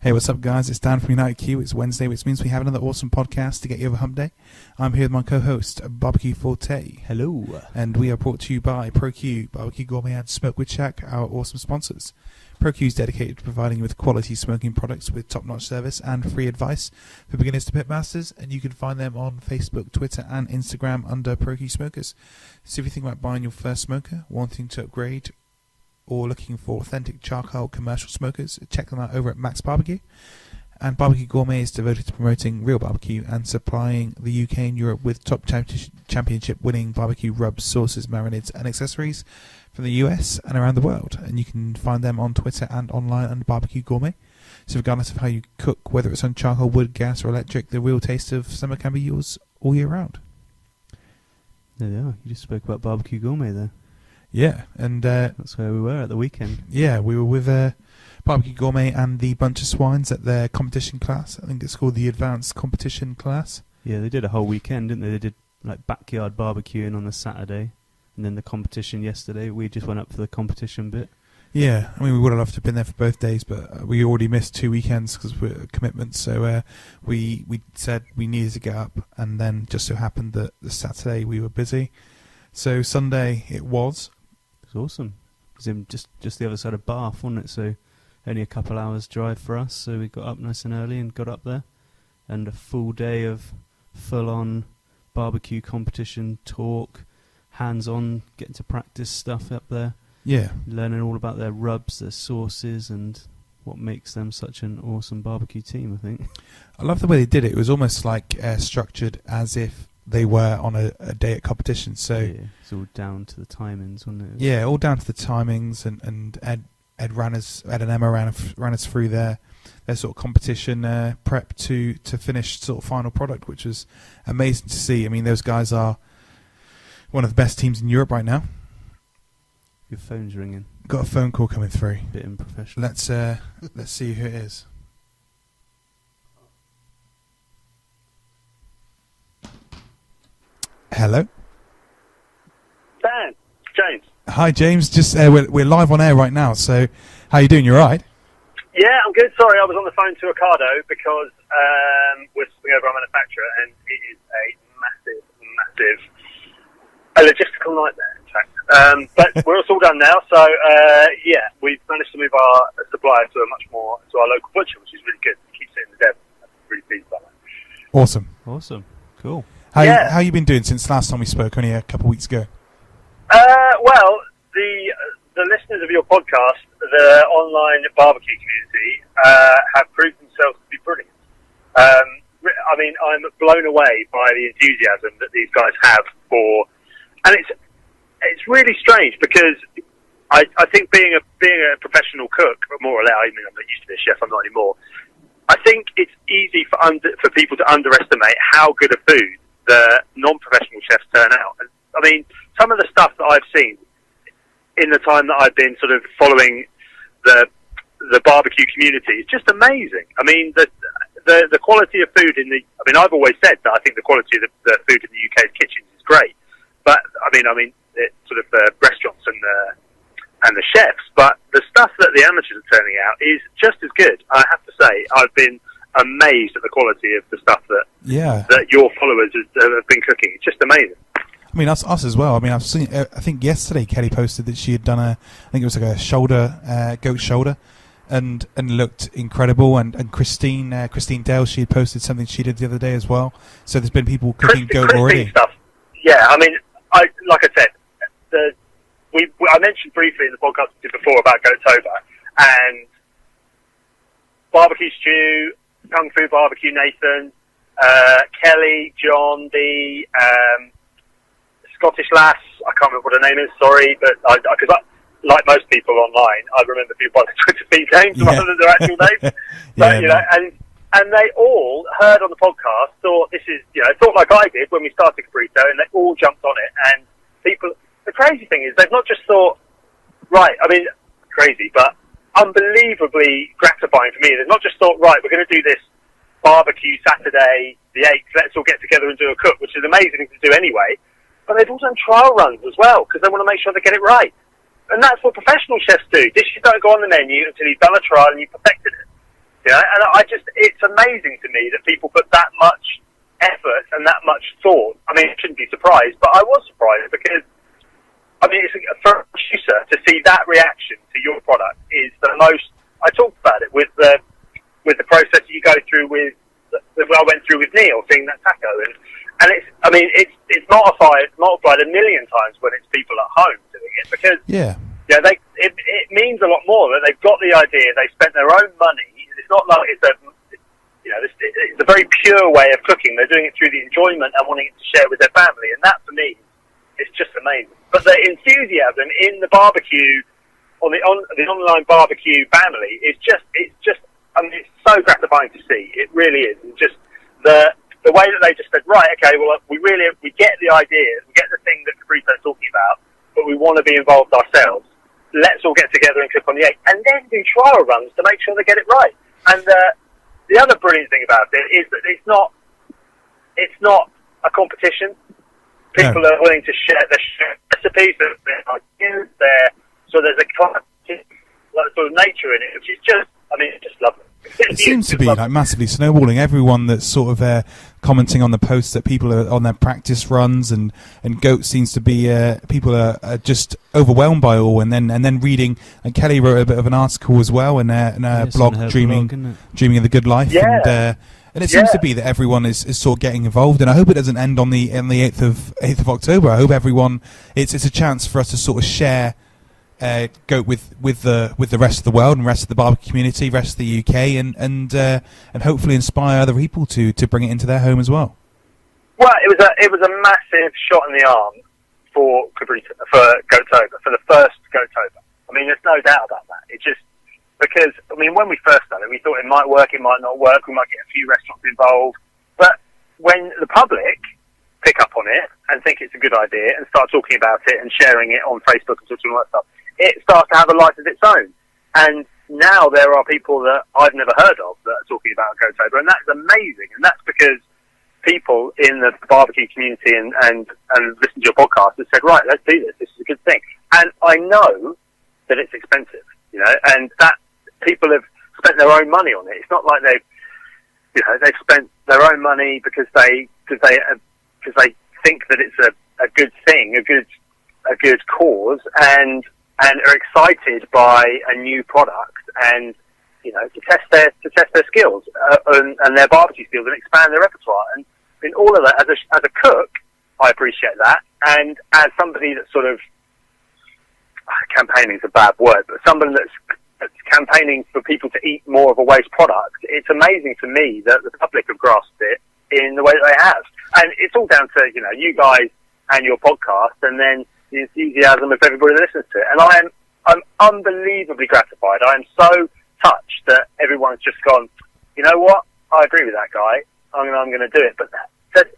Hey, what's up, guys? It's Dan from UnitedQ. It's Wednesday, which means we have another awesome podcast to get you over hump day. I'm here with my co-host, Barbecue Forte. Hello. And we are brought to you by ProQ, Barbecue Gourmet and Smokewood Shack, our awesome sponsors. ProQ is dedicated to providing you with quality smoking products with top-notch service and free advice for beginners to pitmasters, and you can find them on Facebook, Twitter, and Instagram under ProQ Smokers. So if you think about buying your first smoker, wanting to upgrade, or looking for authentic charcoal commercial smokers, check them out over at Max Barbecue. And Barbecue Gourmet is devoted to promoting real barbecue and supplying the UK and Europe with top championship winning barbecue rubs, sauces, marinades and accessories from the US and around the world. And you can find them on Twitter and online under Barbecue Gourmet. So regardless of how you cook, whether it's on charcoal, wood, gas or electric, the real taste of summer can be yours all year round. There they are. You just spoke about Barbecue Gourmet there. Yeah, and that's where we were at the weekend. Yeah, we were with Barbecue Gourmet and the bunch of swines at their competition class. I think it's called the Advanced Competition class. Yeah, they did a whole weekend, didn't they? They did like backyard barbecuing on the Saturday, and then the competition yesterday. We just went up for the competition bit. Yeah, I mean, we would have loved to have been there for both days, but we already missed 2 weekends because we're commitments. So we said we needed to get up, and then just so happened that the Saturday we were busy. So Sunday it was. It was awesome. It was in just the other side of Bath, wasn't it? So only a couple hours drive for us. So we got up nice and early and got up there, and a full day of full-on barbecue competition talk, hands-on, getting to practice stuff up there. Yeah, learning all about their rubs, their sauces, and what makes them such an awesome barbecue team. I think I love the way they did it. It was almost like structured as if they were on a day at competition. So yeah, it's all down to the timings, wasn't it? Yeah, all down to the timings, and Ed and Emma ran us through their sort of competition prep to finish sort of final product, which was amazing to see. I mean, those guys are one of the best teams in Europe right now. Your phone's ringing. Got a phone call coming through. Bit unprofessional. Let's see who it is. Hello. Dan, James. Hi, James. Just we're live on air right now. So, how you doing? You all right? Yeah, I'm good. Sorry, I was on the phone to Ocado because we're swapping over our manufacturer, and it is a logistical nightmare, in fact. But we're all done now. So, yeah, we've managed to move our supplier to our local butcher, which is really good. Keeps it in the depth. I'm really pleased about that. Awesome. Cool. How you been doing since last time we spoke, only a couple of weeks ago? Well, the listeners of your podcast, the online barbecue community, have proved themselves to be brilliant. I mean, I'm blown away by the enthusiasm that these guys have and it's really strange because I think being a professional cook, more or less, I mean, I'm not used to be a chef, I'm not anymore. I think it's easy for people to underestimate how good a food the non-professional chefs turn out. I mean, some of the stuff that I've seen in the time that I've been sort of following the barbecue community is just amazing. I mean, the quality of food I've always said that I think the quality of the food in the UK's kitchens is great. But I mean, it's sort of the restaurants and the chefs, but the stuff that the amateurs are turning out is just as good. I have to say, I've been amazed at the quality of the stuff that your followers have been cooking. It's just amazing. I mean, us as well. I mean, I've seen. I think yesterday Kelly posted that she had done I think it was like a goat shoulder, and looked incredible. And Christine Dale, she had posted something she did the other day as well. So there's been people cooking goat already. Stuff. Yeah, I mean, like I said, I mentioned briefly in the podcast before about Goatober and barbecue stew, Kung Fu Barbecue Nathan, Kelly, John, the Scottish lass, I can't remember what her name is, sorry, but because like most people online, I remember people by the Twitter feed names rather than their actual names. But, and they all heard on the podcast, thought like I did when we started Cabrito, and they all jumped on it. And people, the crazy thing is, they've not just thought, right, I mean, crazy, but unbelievably gratifying for me. They've not just thought, right, we're going to do this barbecue Saturday, the 8th, let's all get together and do a cook, which is an amazing thing to do anyway. But they've also done trial runs as well, because they want to make sure they get it right. And that's what professional chefs do. Dishes don't go on the menu until you've done a trial and you've perfected it. You know, and it's amazing to me that people put that much effort and that much thought. I mean, I shouldn't be surprised, but I was surprised because, I mean, for a producer to see that reaction to your product is the most. I talked about it with the process that you go through with that I went through with Neil, seeing that taco, and it's multiplied a million times when it's people at home doing it because it means a lot more that they've got the idea, they spent their own money. It's not like it's a very pure way of cooking. They're doing it through the enjoyment and wanting to share with their family, and that for me is just amazing. But the enthusiasm in the barbecue, on the online barbecue family, it's just I mean, it's so gratifying to see. It really is. And just the way that they just said, right, okay, well, we get the idea, we get the thing that Cabrito's talking about, but we want to be involved ourselves. Let's all get together and cook on the egg, and then do trial runs to make sure they get it right. And the other brilliant thing about it is that it's not a competition. People are willing to share their recipes, their ideas, so there's a sort of nature in it, which is just, I mean, it's just lovely. It seems to be like massively snowballing. Everyone that's sort of commenting on the posts that people are on their practice runs, and Goat seems to be people are just overwhelmed by all. And then reading, and Kelly wrote a bit of an article as well in her blog, Dreaming of the Good Life. Yeah. And it seems to be that everyone is sort of getting involved, and I hope it doesn't end on the 8th of October. I hope everyone it's a chance for us to sort of share Goat with the rest of the world and rest of the barbecue community, rest of the UK, and hopefully inspire other people to bring it into their home as well. Well, it was a massive shot in the arm for Goatober, for the first Goatober. I mean, there's no doubt about that. It just because I mean, when we first done it, we thought it might work, it might not work, we might get a few restaurants involved, but when the public pick up on it and think it's a good idea and start talking about it and sharing it on Facebook and all that stuff, it starts to have a life of its own. And now there are people that I've never heard of that are talking about Goatober, and that's amazing. And that's because people in the barbecue community and listen to your podcast have said, right, let's do this. This is a good thing. And I know that it's expensive, you know, and that people have spent their own money on it. It's not like they've spent their own money because they think that it's a good thing, a good cause, and are excited by a new product, and you know, to test their skills and their barbecue skills and expand their repertoire. And in all of that, as a cook, I appreciate that, and as somebody that's sort of campaigning is a bad word, but somebody that's campaigning for people to eat more of a waste product, it's amazing to me that the public have grasped it in the way that they have. And it's all down to, you know, you guys and your podcast, and then the enthusiasm of everybody that listens to it. And I'm unbelievably gratified. I am so touched that everyone's just gone, you know what, I agree with that guy, I'm going to do it. But that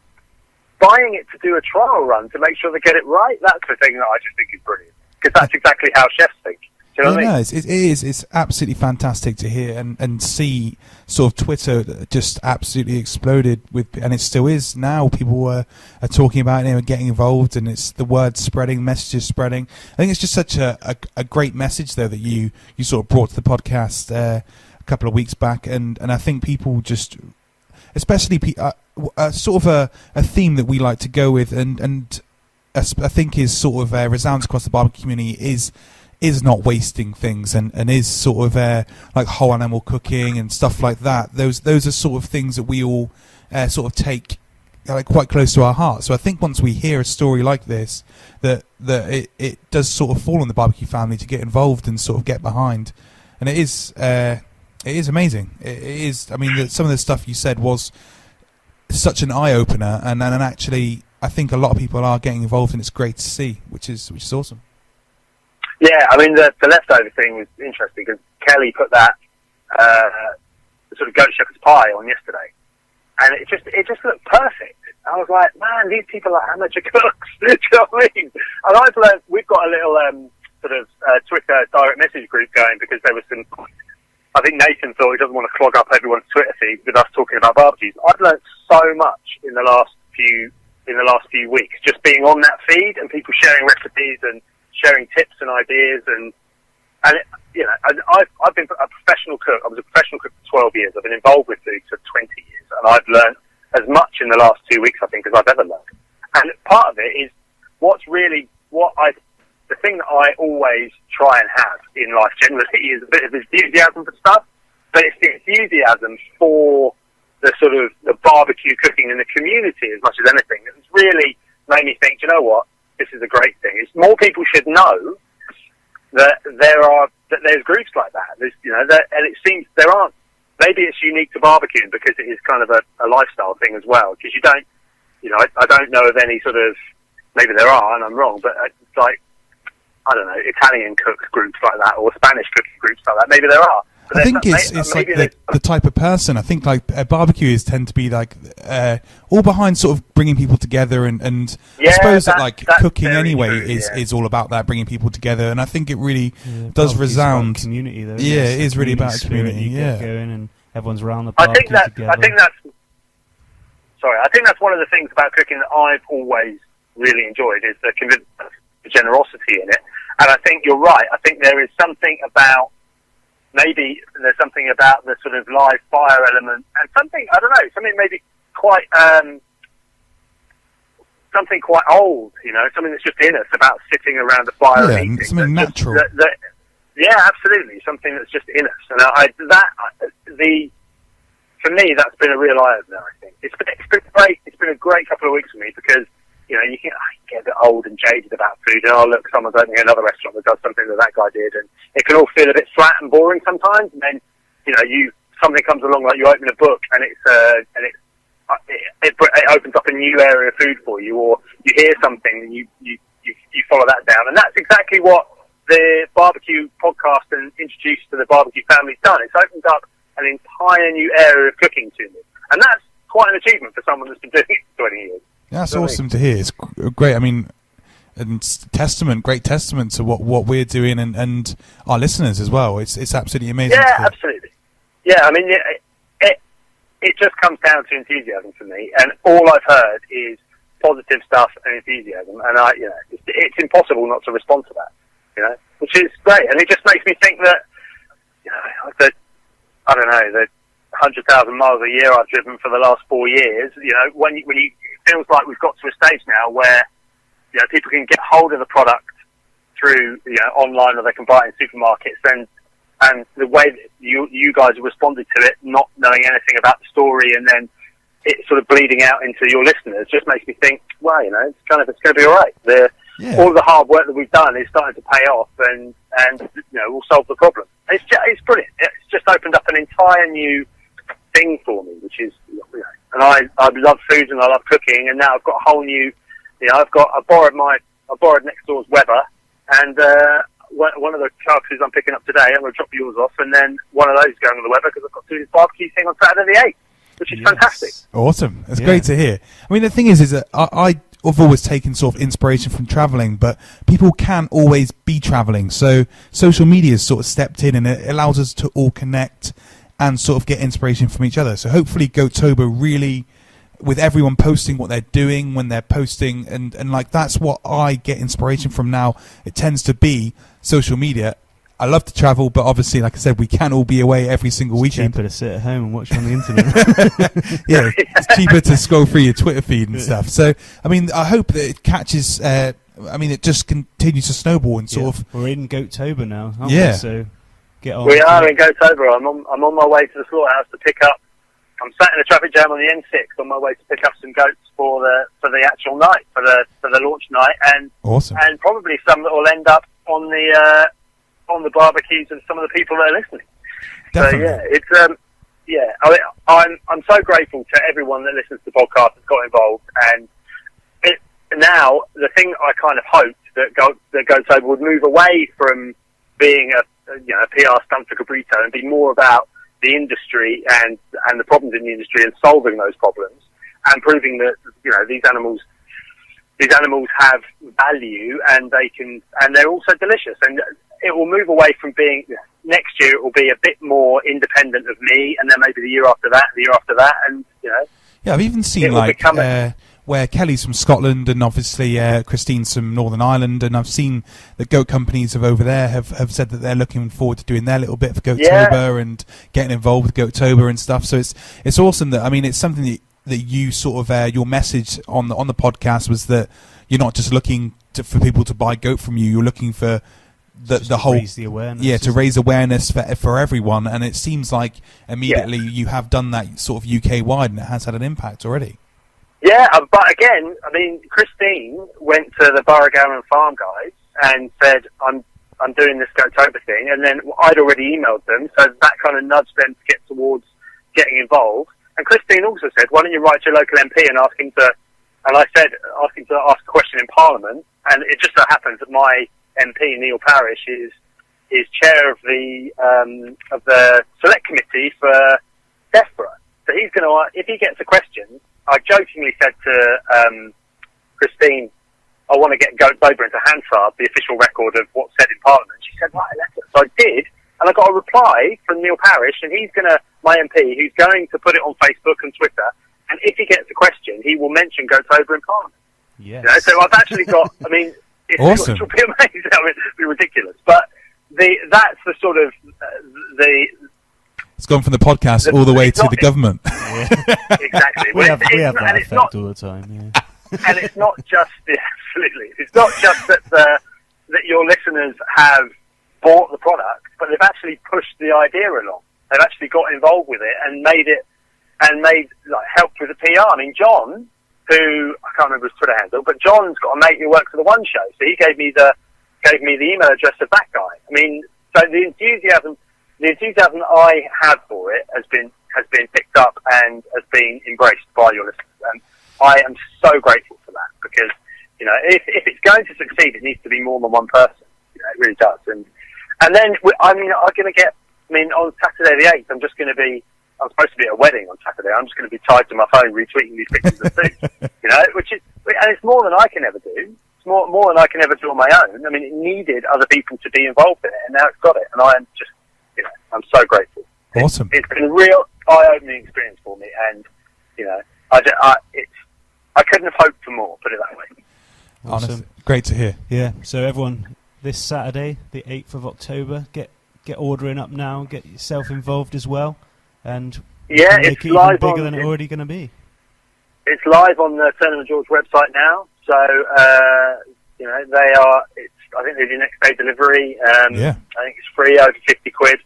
buying it to do a trial run to make sure they get it right, that's the thing that I just think is brilliant. Because that's exactly how chefs think. Do you know what I mean? No, it is. It's absolutely fantastic to hear and see sort of Twitter just absolutely exploded with, and it still is now. People are talking about it and getting involved, and it's the word spreading, messages spreading. I think it's just such a great message, though, that you sort of brought to the podcast a couple of weeks back, and I think people just, especially sort of a theme that we like to go with, and I think is sort of resounds across the barbecue community is not wasting things, and is sort of like whole animal cooking and stuff like that. Those are sort of things that we all sort of take quite close to our heart. So I think once we hear a story like this, that it does sort of fall on the barbecue family to get involved and sort of get behind. And it is amazing. It is. I mean, some of the stuff you said was such an eye opener, and actually I think a lot of people are getting involved, and it's great to see, which is awesome. Yeah, I mean, the leftover thing was interesting because Kelly put that sort of goat shepherd's pie on yesterday, and it just looked perfect. I was like, man, these people are amateur cooks. Do you know what I mean? And I've learned, we've got a little sort of Twitter direct message group going because there was some. I think Nathan thought he doesn't want to clog up everyone's Twitter feed with us talking about barbecues. I've learned so much in the last few weeks just being on that feed and people sharing recipes and sharing tips and ideas, and And I've been a professional cook. I was a professional cook for 12 years. I've been involved with food for 20 years, and I've learned as much in the last 2 weeks, I think, as I've ever learned. And part of it is the thing that I always try and have in life generally is a bit of enthusiasm for stuff, but it's the enthusiasm for the sort of the barbecue cooking in the community as much as anything. It's really made me think, you know what, this is a great thing. It's more people should know that there's groups like that. And it seems there aren't. Maybe it's unique to barbecuing because it is kind of a lifestyle thing as well. Because you don't, I don't know of any sort of, maybe there are and I'm wrong, but it's like, I don't know, Italian cook groups like that or Spanish cooking groups like that. Maybe there are. I think it's like the type of person. I think like barbecuers tend to be like all behind sort of bringing people together, and I suppose that cooking anyway is all about that, bringing people together, and I think it really does resound. Community though. Yeah, it is really about community. Yeah, going and everyone's around the barbecue together. I think that's one of the things about cooking that I've always really enjoyed is the generosity in it, and I think you're right. I think there is something about. Maybe there's something about the sort of live fire element and something maybe quite something quite old, something that's just in us about sitting around a fire and eating. Something natural. Yeah, absolutely, something that's just in us. And for me, that's been a real eye-opener, I think. It's been great. It's been a great couple of weeks for me because you can get a bit old and jaded about food, and look, someone's opening another restaurant that does something that guy did, and it can all feel a bit flat and boring sometimes. And then, something comes along like you open a book, and it opens up a new area of food for you, or you hear something and you follow that down, and that's exactly what the barbecue podcast and Introduced to the Barbecue Family's done. It's opened up an entire new area of cooking to me, and that's quite an achievement for someone that's been doing it for 20 years. That's awesome to hear. It's great. I mean, and great testament to what we're doing and our listeners as well. It's absolutely amazing. Yeah, absolutely. Yeah, I mean, it just comes down to enthusiasm for me, and all I've heard is positive stuff and enthusiasm, and it's impossible not to respond to that, which is great, and it just makes me think that, the 100,000 miles a year I've driven for the last 4 years, when you it feels like we've got to a stage now where people can get hold of the product through online, or they can buy it in supermarkets, and the way that you guys have responded to it, not knowing anything about the story, and then it sort of bleeding out into your listeners, just makes me think, well, it's going to be all right. All the hard work that we've done is starting to pay off, and we'll solve the problem. It's brilliant. It's just opened up an entire new thing for me, which is, and I love food and I love cooking, and now I've got a whole new, I borrowed next door's Weber, and one of the carcasses I'm picking up today, I'm going to drop yours off, and then one of those is going on the Weber because I've got to do this barbecue thing on Saturday the 8th, which is fantastic. Awesome. It's great to hear. I mean, the thing is that I've always taken sort of inspiration from traveling, but people can't always be traveling. So social media has sort of stepped in, and it allows us to all connect and sort of get inspiration from each other. So hopefully Goattober really, with everyone posting what they're doing when they're posting, and like that's what I get inspiration from now. It tends to be social media. I love to travel, but obviously, like I said, we can't all be away every single weekend. It's cheaper to sit at home and watch on the internet. Yeah, it's cheaper to scroll through your Twitter feed and stuff. So, I mean, I hope that it catches, it just continues to snowball and sort of... We're in Goattober now, aren't we? So get on. We are in Goattober. I'm on my way to the slaughterhouse to pick up... I'm sat in a traffic jam on the N6 on my way to pick up some goats for the actual night, for the launch night, and awesome. And probably some that will end up on the barbecues of some of the people that are listening. Definitely. So I'm so grateful to everyone that listens to the podcast that's got involved, and now the thing I kind of hoped that Goattober would move away from being a PR stunt for Cabrito and be more about the industry and the problems in the industry and solving those problems and proving that these animals have value and they're also delicious, and it will move away from being next year. It will be a bit more independent of me, and then maybe the year after that, and I've even seen where Kelly's from Scotland and obviously Christine's from Northern Ireland, and I've seen the goat companies over there have said that they're looking forward to doing their little bit for Goattober and getting involved with Goattober and stuff. So it's awesome that, I mean, it's something that you sort of your message on the podcast was that you're not just looking for people to buy goat from you, you're looking for the whole, raise the awareness, to raise awareness for everyone, and it seems like immediately you have done that sort of UK wide, and it has had an impact already. Yeah, but again, I mean, Christine went to the Burrowgowan Farm guys and said, I'm doing this Goattober thing, and then I'd already emailed them, so that kind of nudged them to get towards getting involved. And Christine also said, why don't you write to your local MP and ask him to, and I said, ask him to ask a question in Parliament, and it just so happens that my MP, Neil Parish, is chair of the select committee for Desborough. So he's going to, if he gets a question, I jokingly said to Christine, I want to get Goattober into Hansard, the official record of what's said in Parliament. She said, right, let's. So I did, and I got a reply from Neil Parish, and he's going to, my MP, who's going to put it on Facebook and Twitter, and if he gets a question, he will mention Goattober in Parliament. Yes. You know, so I've actually got, I mean, awesome. It'll be amazing. I mean, it'll be ridiculous. But that's the sort of it's gone from the podcast all the way to the government. Yeah. Exactly. we have that it's effect not, all the time. Yeah. and it's not just absolutely. It's not just that that your listeners have bought the product, but they've actually pushed the idea along. They've actually got involved with it and made helped with the PR. I mean, John, who I can't remember his Twitter handle, but John's got a mate who works for the One Show, so he gave me the email address of that guy. I mean, so the enthusiasm I have for it has been picked up and has been embraced by your listeners, and I am so grateful for that, because if it's going to succeed, it needs to be more than one person. It really does, and then I'm going to get. I mean, on Saturday the 8th, I'm supposed to be at a wedding on Saturday. I'm just going to be tied to my phone retweeting these pictures of food, and it's more than I can ever do. It's more than I can ever do on my own. I mean, it needed other people to be involved in it, and now it's got it, and I am just, I'm so grateful. Awesome. It's been a real eye-opening experience for me, and I couldn't have hoped for more. Put it that way. Awesome. Honestly, great to hear. Yeah. So everyone, this Saturday, the 8th of October, get ordering up now. Get yourself involved as well, and make it's it live even bigger than it's already going to be. It's live on the Turner and George website now, so they are. I think they do next day delivery. I think it's free, over 50 quid.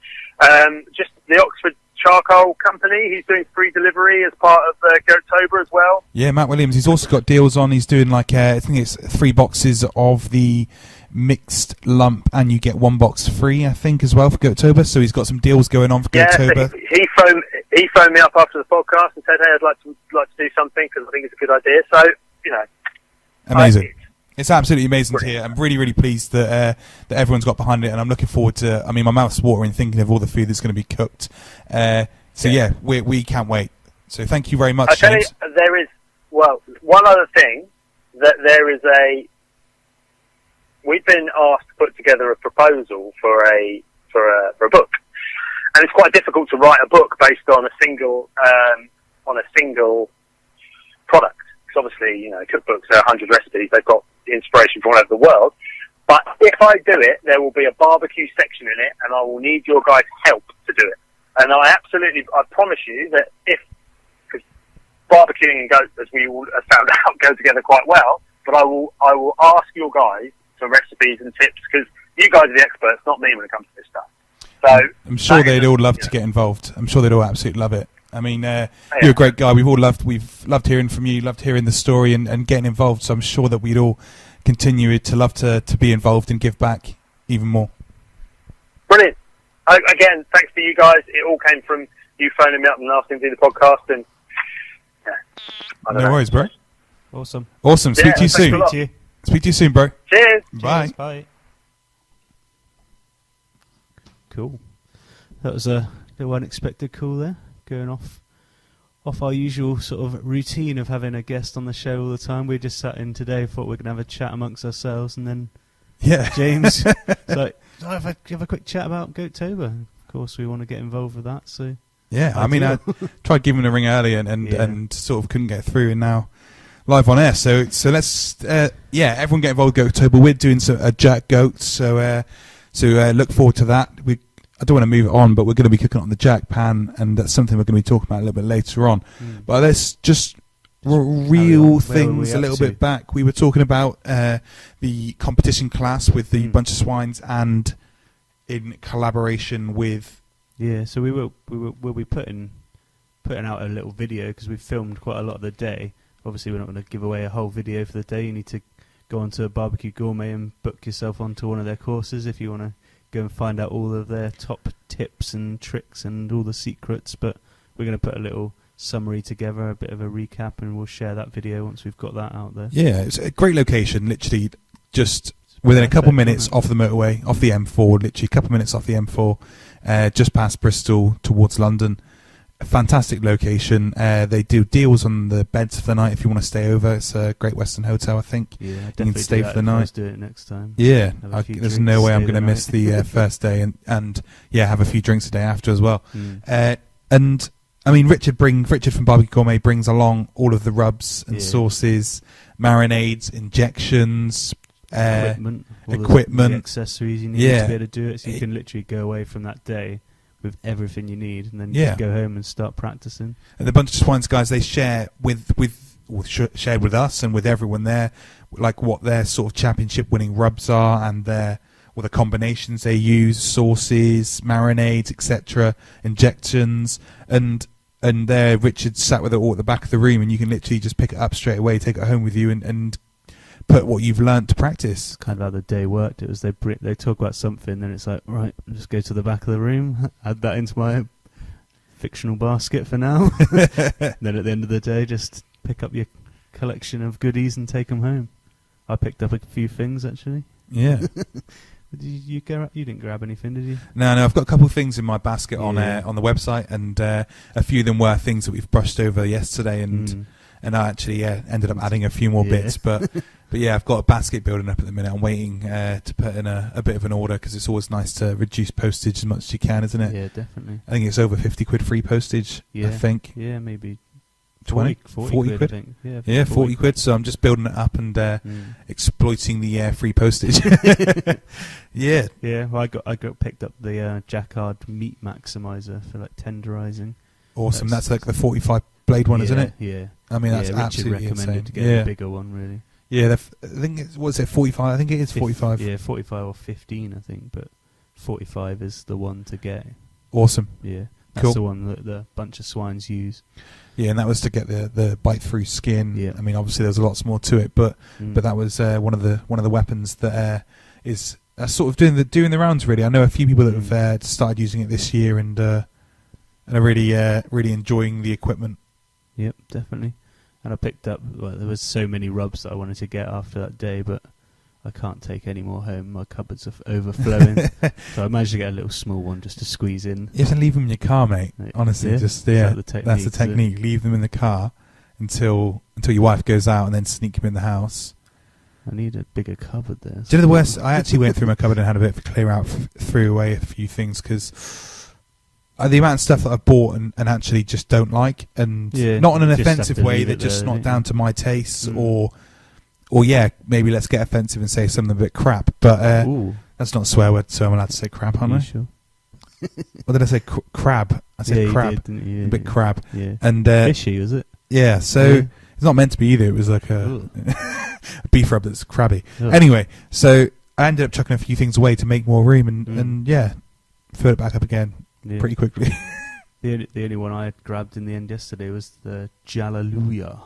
Just the Oxford Charcoal Company, he's doing free delivery as part of Goattober as well. Yeah, Matt Williams. He's also got deals on. He's doing I think it's 3 boxes of the mixed lump, and you get 1 box free, I think, as well for Goattober. So he's got some deals going on for Goattober. So he phoned me up after the podcast and said, "Hey, I'd like to do something because I think it's a good idea." So amazing. It's absolutely amazing to hear. I'm really, really pleased that everyone's got behind it, and I'm looking forward to. I mean, my mouth's watering thinking of all the food that's going to be cooked. We can't wait. So thank you very much, I tell you, James. there is one other thing that there is a. We've been asked to put together a proposal for a book, and it's quite difficult to write a book based on a single product. Because obviously, cookbooks are 100 recipes. They've got inspiration from all over the world. But if I do it, there will be a barbecue section in it, and I will need your guys' help to do it. And I promise you that because barbecuing and goat, as we all have found out, go together quite well. But I will ask your guys for recipes and tips, because you guys are the experts, not me, when it comes to this stuff. So I'm sure they'd all love to get involved. I'm sure they'd all absolutely love it. I mean, you're a great guy. We've loved hearing from you, loved hearing the story and getting involved. So I'm sure that we'd all continue to love to be involved and give back even more. Brilliant. Again, thanks to you guys. It all came from you phoning me up and asking to do the podcast. And no worries, bro. Awesome. Speak to you soon. Speak to you soon, bro. Cheers. Bye. Bye. Cool. That was a little unexpected call there. Going off our usual sort of routine of having a guest on the show all the time. We just sat in today, thought we were going to have a chat amongst ourselves, and then James like, have a quick chat about Goattober. Of course, we want to get involved with that. So I mean, I tried giving him a ring earlier and sort of couldn't get through, and now live on air. So let's everyone get involved. Goat October. We're doing a Jack Goat. So look forward to that. I don't want to move it on, but we're going to be cooking on the Jack pan, and that's something we're going to be talking about a little bit later on. But let's just reel things a little bit back. We were talking about the competition class with the bunch of swines, and in collaboration with so we'll be putting out a little video because we've filmed quite a lot of the day. Obviously we're not going to give away a whole video for the day. You need to go onto Barbecue Gourmet and book yourself onto one of their courses if you want to go and find out all of their top tips and tricks and all the secrets. But we're going to put a little summary together, a bit of a recap, and we'll share that video once we've got that out there. Yeah, it's a great location, literally just within a couple minutes off the motorway, off the M4, literally a couple minutes off the M4, just past Bristol towards London. A fantastic location. They do deals on the beds for the night if you want to stay over. It's a Great Western Hotel, I think. Yeah, you can stay for the night. Let's do it next time. Yeah, there's no way I'm going to miss the first day and have a few drinks a day after as well. And I mean, Richard from Barbecue Gourmet brings along all of the rubs and sauces, marinades, injections, equipment, the accessories you need to be able to do it. So you can literally go away from that day with everything you need, and then you can go home and start practicing. And the bunch of swines guys, they share shared with us and with everyone there, like what their sort of championship winning rubs are and the combinations they use, sauces, marinades, etc., injections, and there Richard sat with it all at the back of the room, and you can literally just pick it up straight away, take it home with you, and put what you've learnt to practice. Kind of how the day worked. It was they talk about something, then it's like, right, just go to the back of the room, add that into my fictional basket for now. Then at the end of the day, just pick up your collection of goodies and take them home. I picked up a few things actually. Yeah. You didn't grab anything, did you? No, I've got a couple of things in my basket on the website, and a few of them were things that we've brushed over yesterday, and I actually ended up adding a few more bits, but I've got a basket building up at the minute. I'm waiting to put in a bit of an order because it's always nice to reduce postage as much as you can, isn't it? Yeah, definitely. I think it's over 50 quid free postage. I think. Yeah, maybe 40 quid. I think. Yeah, 40 quid. So I'm just building it up and exploiting the free postage. Yeah. Yeah. Well, I got picked up the Jacquard meat maximizer for like tenderizing. Awesome. That's like the 45 blade one, isn't it? Yeah. I mean, that's Richard absolutely recommended insane. to get a bigger one, really. Yeah, I think what's it, 45? I think it is 45. Yeah, 45 or 15, I think, but 45 is the one to get. Awesome. Yeah, that's the one that the bunch of swines use. Yeah, and that was to get the bite through skin. Yeah. I mean, obviously there's lots more to it, but that was one of the weapons that is sort of doing the rounds. Really, I know a few people that have started using it this year and are really enjoying the equipment. Yep, definitely. And I picked up, there was so many rubs that I wanted to get after that day, but I can't take any more home. My cupboards are overflowing. So I managed to get a little small one just to squeeze in. You have to leave them in your car, mate. Honestly, that's the technique. Leave them in the car until your wife goes out, and then sneak them in the house. I need a bigger cupboard there. Do you know the worst? I actually went through my cupboard and had a bit of a clear out, threw away a few things because the amount of stuff that I've bought and actually just don't like, and not in an offensive way, they're just not down to my tastes, or maybe let's get offensive and say something a bit crap, but that's not a swear word, so I'm allowed to say crap, aren't I? Sure? What did I say? Crab. I said crab. A bit crab. Yeah. And fishy, was it? Yeah, so it's not meant to be either. It was like a beef rub that's crabby. Anyway, so I ended up chucking a few things away to make more room, and filled it back up again pretty quickly. The only one I had grabbed in the end yesterday was the Jalaluya.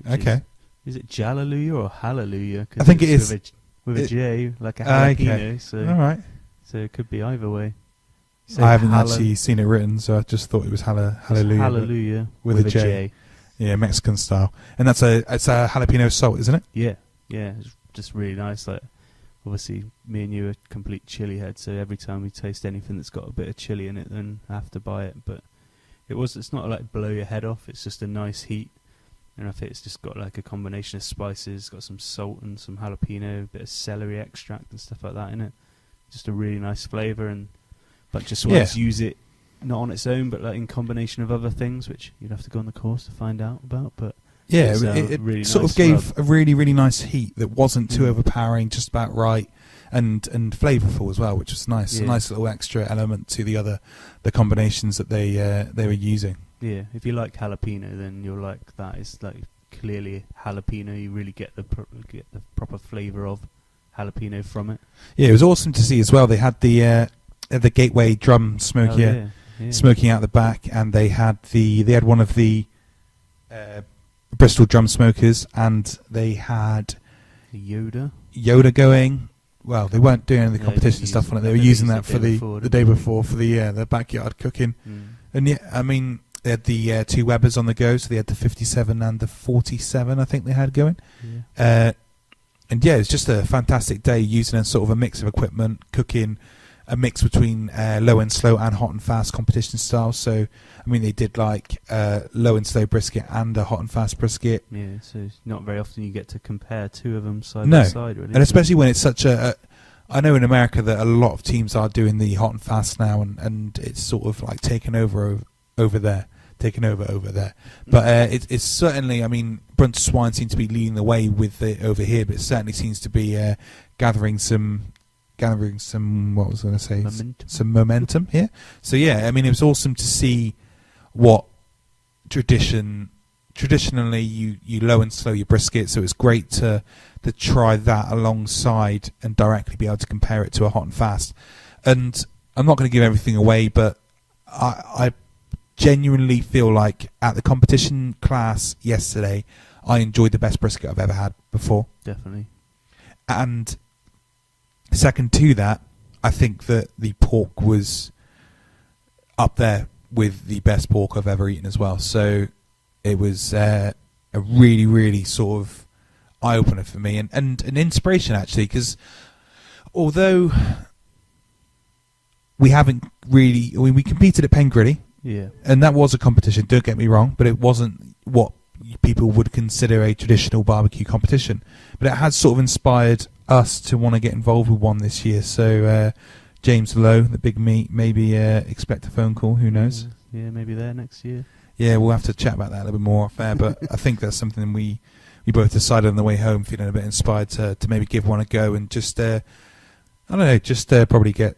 Okay. Is it Jalaluya or Hallelujah? I think it is. With a J, like a jalapeno. Okay. So, all right. So it could be either way. I haven't actually seen it written, so I just thought it was Hallelujah. Hallelujah with a J. Yeah, Mexican style. And it's a jalapeno salt, isn't it? Yeah. It's just really nice. Like, obviously, me and you are complete chili heads, so every time we taste anything that's got a bit of chili in it, then I have to buy it. But it's not like blow your head off. It's just a nice heat. And I think it's just got like a combination of spices, got some salt and some jalapeno, a bit of celery extract and stuff like that in it. Just a really nice flavour, and a bunch of swines use it not on its own, but like in combination of other things, which you'd have to go on the course to find out about. But Yeah, It's, it really sort nice of gave rub. a really, really nice heat that wasn't too Mm. overpowering, just about right, and flavourful as well, which was nice. A Yeah. nice little extra element to the combinations that they were using. Yeah, if you like jalapeno, then you'll like that. It's like clearly jalapeno. You really get the proper flavour of jalapeno from it. Yeah, it was awesome to see as well. They had the Gateway drum smoker Oh, yeah. smoking out the back, and they had one of the Bristol drum smokers, and they had Yoda. going. Well, they weren't doing any of the No, competition they stuff used on it. it. They I were think using they that used for it the before, the didn't day they? before for the backyard cooking. Mm. And yeah, I mean, they had the two Webers on the go, so they had the 57 and the 47, I think they had going. Yeah. And yeah, it's just a fantastic day using a sort of a mix of equipment, cooking a mix between low and slow and hot and fast competition styles. So, I mean, they did like low and slow brisket and a hot and fast brisket. Yeah, so it's not very often you get to compare two of them side No, by side, really. and especially when it's such I know in America that a lot of teams are doing the hot and fast now, and it's sort of like taken over there. But it's certainly, I mean, Brunt Swine seems to be leading the way with it over here, but it certainly seems to be gathering some what was I going to say, Momentum. some momentum here. So yeah, I mean, it was awesome to see what traditionally you low and slow your brisket, so it's great to try that alongside and directly be able to compare it to a hot and fast. And I'm not going to give everything away, but I genuinely feel like at the competition class yesterday, I enjoyed the best brisket I've ever had before. Definitely. And second to that, I think that the pork was up there with the best pork I've ever eaten as well. So it was a really, really sort of eye-opener for me, and an inspiration actually, because although we haven't really, I mean, we competed at Pengritty, Yeah. and that was a competition, don't get me wrong, but it wasn't what people would consider a traditional barbecue competition. But it has sort of inspired us to want to get involved with one this year. So James Lowe, the big meat, maybe expect a phone call, who knows. Yeah, maybe there next year. Yeah, we'll have to chat about that a little bit more off air, but I think that's something we both decided on the way home, feeling a bit inspired to maybe give one a go, and just, I don't know, just probably get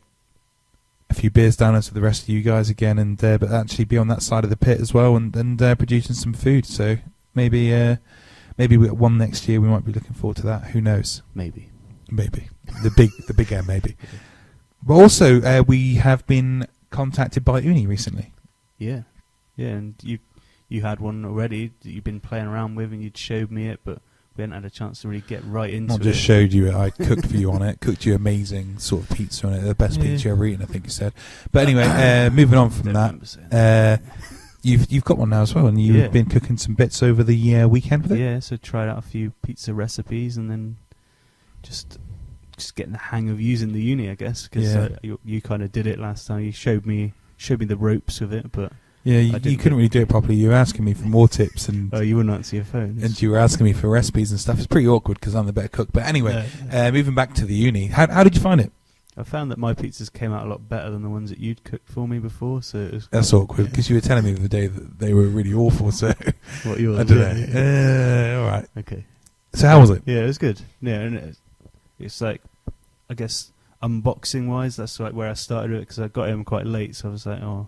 a few beers down us with the rest of you guys again, and but actually be on that side of the pit as well, and producing some food. So maybe we get one next year. We might be looking forward to that. Who knows? Maybe the big M maybe. But also we have been contacted by Uni recently. Yeah, and you had one already that you've been playing around with, and you'd showed me it, but we hadn't had a chance to really get right into it. Not just showed you it, I cooked for you on it, cooked you amazing sort of pizza on it, the best pizza you ever eaten, I think you said. But anyway, moving on from that, you've got one now as well, and you've been cooking some bits over the weekend with it? Yeah, so tried out a few pizza recipes, and then just getting the hang of using the Uni, I guess, because you kind of did it last time. You showed me the ropes with it, but yeah, you couldn't really do it properly. You were asking me for more tips, and you wouldn't answer your phone. And you were asking me for recipes and stuff. It's pretty awkward because I'm the better cook. But anyway, moving back to the Uni, how did you find it? I found that my pizzas came out a lot better than the ones that you'd cooked for me before. So it was that's awkward because you were telling me the other day that they were really awful. So what yours? I don't know. All right. Okay. So how was it? Yeah, it was good. Yeah, and it's like, I guess unboxing wise, that's like where I started it, because I got him quite late. So I was like, oh,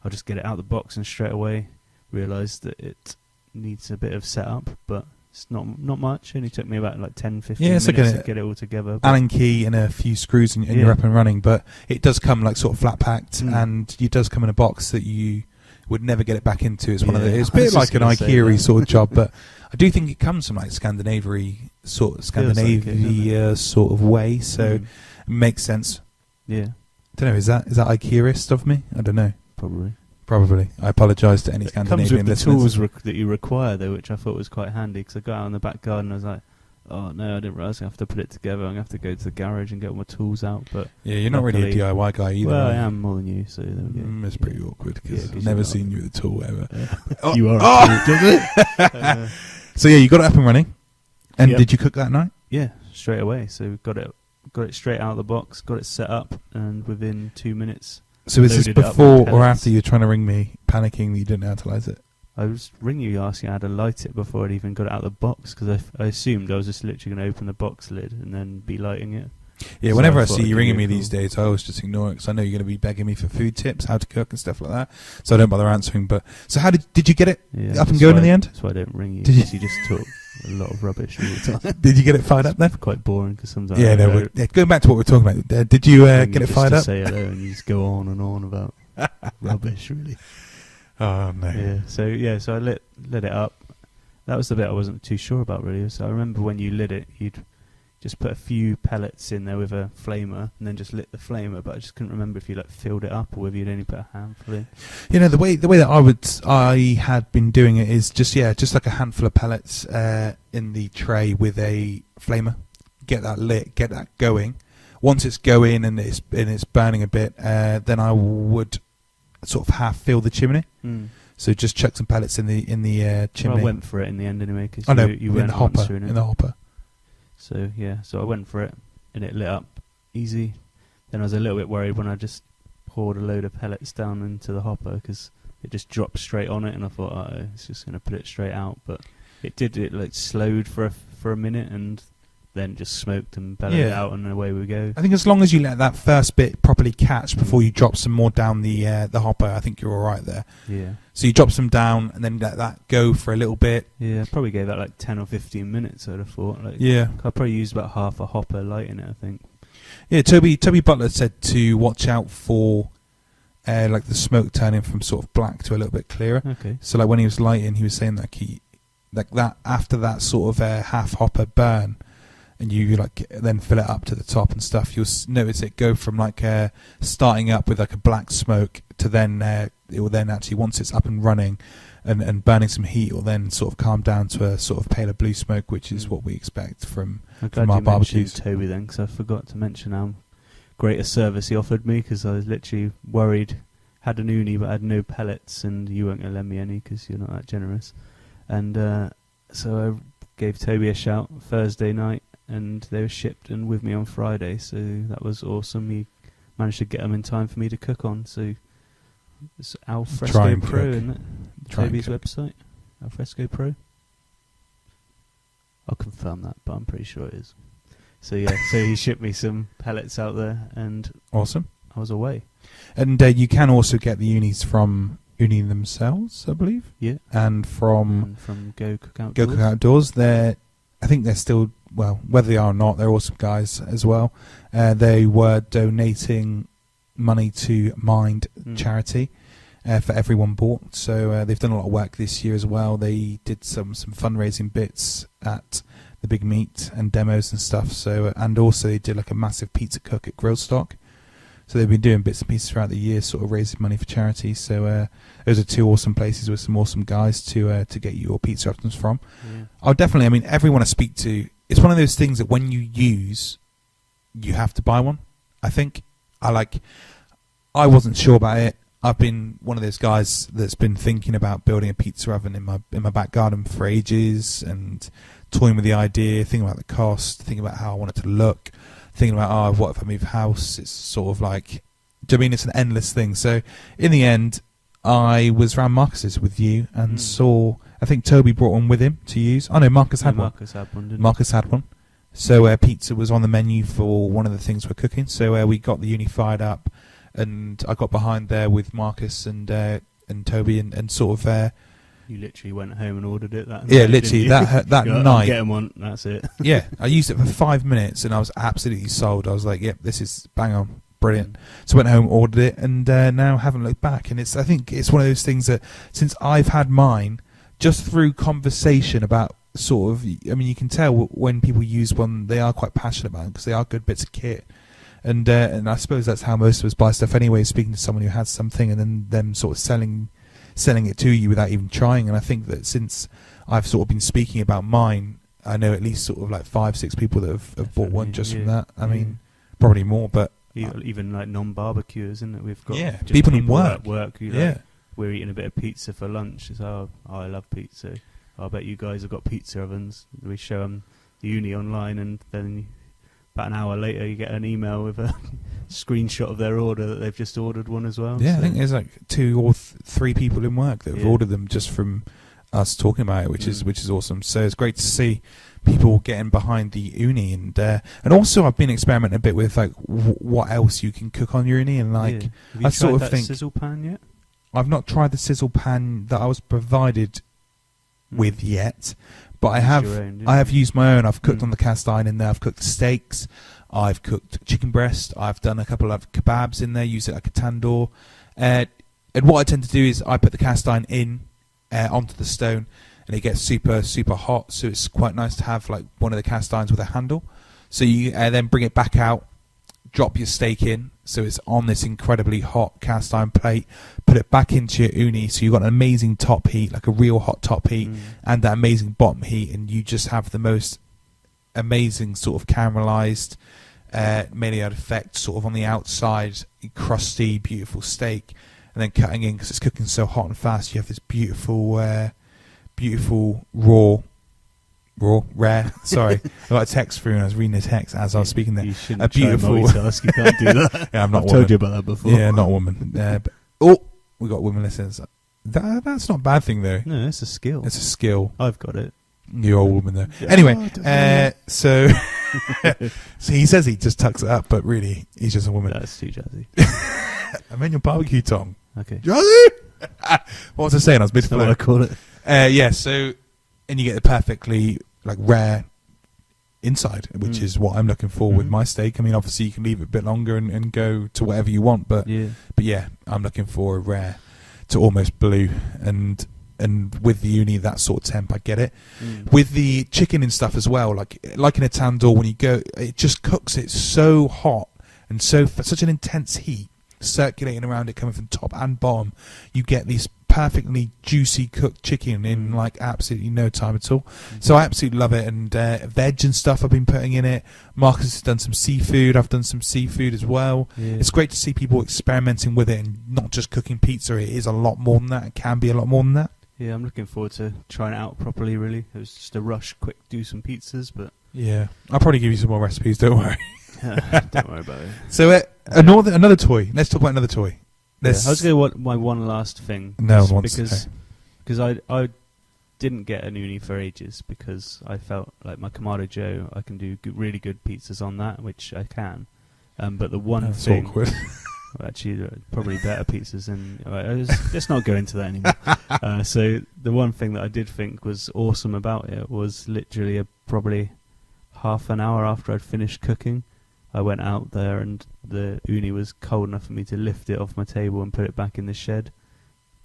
I'll just get it out the box, and straight away realised that it needs a bit of setup, but it's not much. It only took me about like 10-15 minutes to get it all together. Allen key and a few screws, and you're up and running. But it does come like sort of flat packed, and it does come in a box that you would never get it back into. It's one of the. It's a bit like an IKEA sort of job, but I do think it comes from like Scandinavia sort of way, so it makes sense. Yeah. I don't know. Is that IKEA-ist of me? I don't know. Probably. I apologise to any Scandinavian listeners. It comes with the tools that you require, though, which I thought was quite handy, because I got out in the back garden and I was like, oh, no, I didn't realise I have to put it together. I'm going to have to go to the garage and get all my tools out. But yeah, you're not really a DIY guy either. Well, I am more than you, so there we go. It's pretty awkward, because I've never seen you with a tool ever. You are a tool, doesn't it? So yeah, you got it up and running. And did you cook that night? Yeah, straight away. So got it straight out of the box, got it set up, and within 2 minutes. So is this before or after you were trying to ring me, panicking that you didn't know how to light it? I was ringing you asking how to light it before I'd even got it out of the box, because I assumed I was just literally going to open the box lid and then be lighting it. Yeah, So whenever I thought see I'd you give ringing you me a these call. days, I always just ignore it because I know you're going to be begging me for food tips, how to cook and stuff like that. So I don't bother answering. But so how did you get it Yeah, up and that's going in why- the end? That's why I don't ring you, Did you- because you just talk a lot of rubbish all the time. Did you get it fired up then? It's quite boring, because sometimes Yeah, I no. don't Going back to what we're talking about, did you ring get it just fired to up? say hello, and you just go on and on about rubbish, really. Oh no. So I lit it up. That was the bit I wasn't too sure about, really. So I remember when you lit it, you'd just put a few pellets in there with a flamer, and then just lit the flamer. But I just couldn't remember if you like filled it up or whether you'd only put a handful in. You know, the way that I had been doing it is just like a handful of pellets in the tray with a flamer. Get that lit, get that going. Once it's going and it's burning a bit, then I would sort of half fill the chimney. So just chuck some pellets in the chimney. Well, I went for it in the end anyway, because I know, you in weren't the hopper. answering it. In the hopper. So I went for it, and it lit up easy. Then I was a little bit worried when I just poured a load of pellets down into the hopper, because it just dropped straight on it, and I thought, oh, it's just going to put it straight out. But it did. It like slowed for a minute, and then just smoked and bellowed it out, and away we go. I think as long as you let that first bit properly catch before you drop some more down the hopper, I think you're all right there. Yeah. So you drop some down and then let that go for a little bit. Yeah, probably gave that like 10 or 15 minutes, I'd have thought. Like, Yeah. I probably used about half a hopper lighting it, I think. Yeah, Toby Butler said to watch out for like the smoke turning from sort of black to a little bit clearer. Okay. So like when he was lighting, he was saying that after that sort of half hopper burn, and you like then fill it up to the top and stuff, you'll notice it go from like starting up with like a black smoke to then it will then actually, once it's up and running and burning some heat, it will then sort of calm down to a sort of paler blue smoke, which is what we expect from I'm glad our you mentioned barbecues. Toby then, because I forgot to mention how great a service he offered me, because I was literally worried, had an uni but had no pellets, and you weren't going to lend me any because you're not that generous. And so I gave Toby a shout Thursday night, and they were shipped and with me on Friday, so that was awesome. He managed to get them in time for me to cook on. So it's Alfresco Pro, isn't it? Toby's website, Alfresco Pro. I'll confirm that, but I'm pretty sure it is. So so he shipped me some pellets out there, and Awesome. I was away. And you can also get the unis from Uni themselves, I believe. Yeah. And from Go Cook Outdoors. Go Cook Outdoors. I think they're still, well, whether they are or not, they're awesome guys as well. They were donating money to Mind charity for everyone bought. So they've done a lot of work this year as well. They did some fundraising bits at the Big Meat and demos and stuff. So and also they did like a massive pizza cook at Grill Stock. So they've been doing bits and pieces throughout the year, sort of raising money for charity. So those are two awesome places with some awesome guys to get your pizza ovens from. Yeah. I'll definitely, I mean, everyone I speak to, it's one of those things that when you use, you have to buy one. I think I wasn't sure about it. I've been one of those guys that's been thinking about building a pizza oven in my back garden for ages, and toying with the idea, thinking about the cost, thinking about how I want it to look, thinking about, what if I move house? It's sort of like, do you know what I mean? It's an endless thing. So in the end, I was around Marcus's with you and saw, I think Toby brought one with him to use. Oh no, Marcus had one. Marcus had one, didn't Marcus had one. So pizza was on the menu for one of the things we're cooking. So we got the uni fired up, and I got behind there with Marcus and Toby and sort of... You literally went home and ordered it that night. Yeah, literally that You're like, night. I'm getting one, that's it. Yeah, I used it for 5 minutes and I was absolutely sold. I was like, yep, this is bang on, brilliant. So went home, ordered it, and now haven't looked back. And I think it's one of those things that since I've had mine, just through conversation about sort of, I mean, you can tell when people use one, they are quite passionate about it because they are good bits of kit. And I suppose that's how most of us buy stuff anyway, speaking to someone who has something and then them sort of selling it to you without even trying. And I think that since I've sort of been speaking about mine, I know at least sort of like 5-6 people that have bought one just from that. I mean, probably more, but even like non-barbecuers, isn't it? We've got just people in work. at work who like, we're eating a bit of pizza for lunch. It's I love pizza. I bet you guys have got pizza ovens. We show them the uni online, and then about an hour later, you get an email with a screenshot of their order that they've just ordered one as well. Yeah, so. I think there's like 2 or 3 people in work that have ordered them just from us talking about it, which is awesome. So it's great to see people getting behind the uni, and also I've been experimenting a bit with like what else you can cook on your uni, and like Have you I tried sort of that think sizzle pan yet? I've not tried the sizzle pan that I was provided with yet, but I have used my own. I've cooked on the cast iron in there. I've cooked steaks. I've cooked chicken breast. I've done a couple of kebabs in there. Use it like a tandoor. And what I tend to do is I put the cast iron in onto the stone, and it gets super super hot. So it's quite nice to have like one of the cast irons with a handle. So you then bring it back out, drop your steak in, so it's on this incredibly hot cast iron plate. Put it back into your uni, so you've got an amazing top heat, like a real hot top heat, and that amazing bottom heat, and you just have the most amazing sort of caramelized maillard effect sort of on the outside, crusty, beautiful steak, and then cutting in, because it's cooking so hot and fast, you have this beautiful rare. Sorry, I got a text through and I was reading the text as I was speaking there. You shouldn't a beautiful. multitask. You can't do that. Yeah, I'm not. I've told you about that before. Yeah, not a woman. We got women listeners. That's not a bad thing though. No, it's a skill. It's a skill. I've got it. You're a woman though. Yeah. Anyway, so so he says he just tucks it up, but really he's just a woman. That's too jazzy. I meant your barbecue tongue. Okay. Jazzy. What was I saying? I was That's not what I call it. Yeah. So, and you get the perfectly like rare inside, which is what I'm looking for with my steak. I mean, obviously you can leave it a bit longer and go to whatever you want, but yeah, I'm looking for a rare to almost blue, and with the uni that sort of temp, I get it. With the chicken and stuff as well, like in a tandoor, when you go, it just cooks it so hot and such an intense heat circulating around it, coming from top and bottom. You get these perfectly juicy cooked chicken in like absolutely no time at all. So I absolutely love it, and veg and stuff I've been putting in it. Marcus has done some seafood. I've done some seafood as well. It's great to see people experimenting with it and not just cooking pizza. It is a lot more than that. It can be a lot more than that. Yeah, I'm looking forward to trying it out properly, really. It was just a rush, quick, do some pizzas, but... Yeah, I'll probably give you some more recipes, don't worry. Don't worry about it. So another toy. Let's talk about another toy. I was going to my one last thing. No one wants to. Because I didn't get an uni for ages, because I felt like my Kamado Joe, I can do really good pizzas on that, which I can. But the one thing... awkward. Well, actually, probably better pizzas than... let's not go into that anymore. So the one thing that I did think was awesome about it was literally probably half an hour after I'd finished cooking, I went out there and the uni was cold enough for me to lift it off my table and put it back in the shed.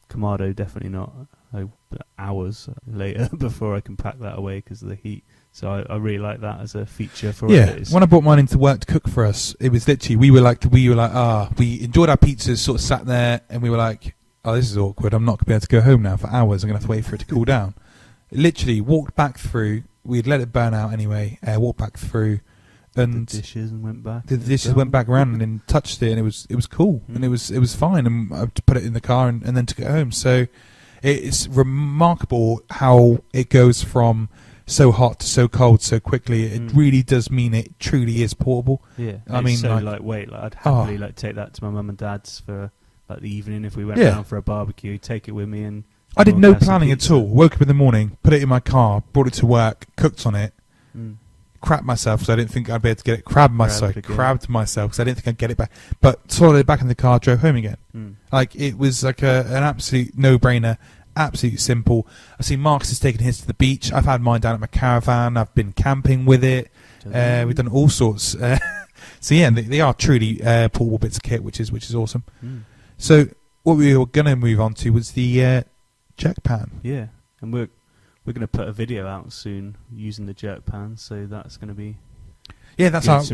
Kamado, definitely not. Hours later before I can pack that away because of the heat. So I really like that as a feature for what it is. When I brought mine into work to cook for us, it was literally we enjoyed our pizzas, sort of sat there, and we were like, oh, this is awkward. I'm not going to be able to go home now for hours. I'm going to have to wait for it to cool down. Literally walked back through. We'd let it burn out anyway. Walked back through, and the dishes and went back. The dishes went back around and then touched it, and it was cool, and it was fine. And I put it in the car and then took it home. So it's remarkable how it goes from so hot to so cold so quickly. It really does mean it truly is portable. Yeah, I mean, so lightweight. I'd happily take that to my mum and dad's for the evening if we went down for a barbecue. Take it with me, and I did no planning at all. Woke up in the morning, put it in my car, brought it to work, cooked on it, crapped myself because I didn't think I'd be able to get it. Crabbed myself because I didn't think I'd get it back. But sorted it back in the car, drove home again. Like it was like an absolute no-brainer. Absolutely simple. I've seen Marcus has taken his to the beach. I've had mine down at my caravan. I've been camping with it. We've done all sorts. So yeah, they are truly portable bits of kit, which is awesome. So what we were going to move on to was the jerk pan. Yeah, and we're going to put a video out soon using the jerk pan. So that's going to be. Yeah, that's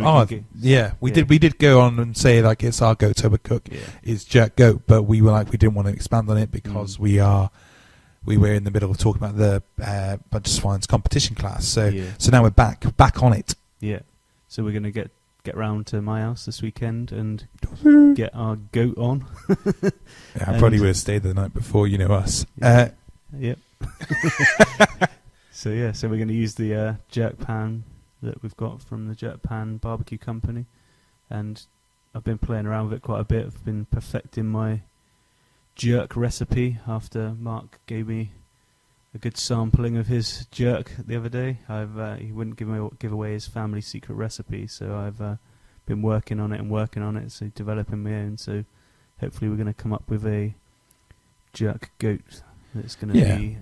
we did go on and say like it's our go-to cook is jerk goat, but we were like we didn't want to expand on it because we were in the middle of talking about the Bunch of Swines competition class. So now we're back on it. Yeah. So we're gonna get round to my house this weekend and get our goat on. I probably would have stayed the night before, you know us. Yep. So we're gonna use the jerk pan that we've got from the Jerk Pan Barbecue Company, and I've been playing around with it quite a bit. I've been perfecting my jerk recipe after Mark gave me a good sampling of his jerk the other day. He wouldn't give away his family secret recipe, so I've been working on it, so developing my own. So hopefully we're going to come up with a jerk goat that's going to be.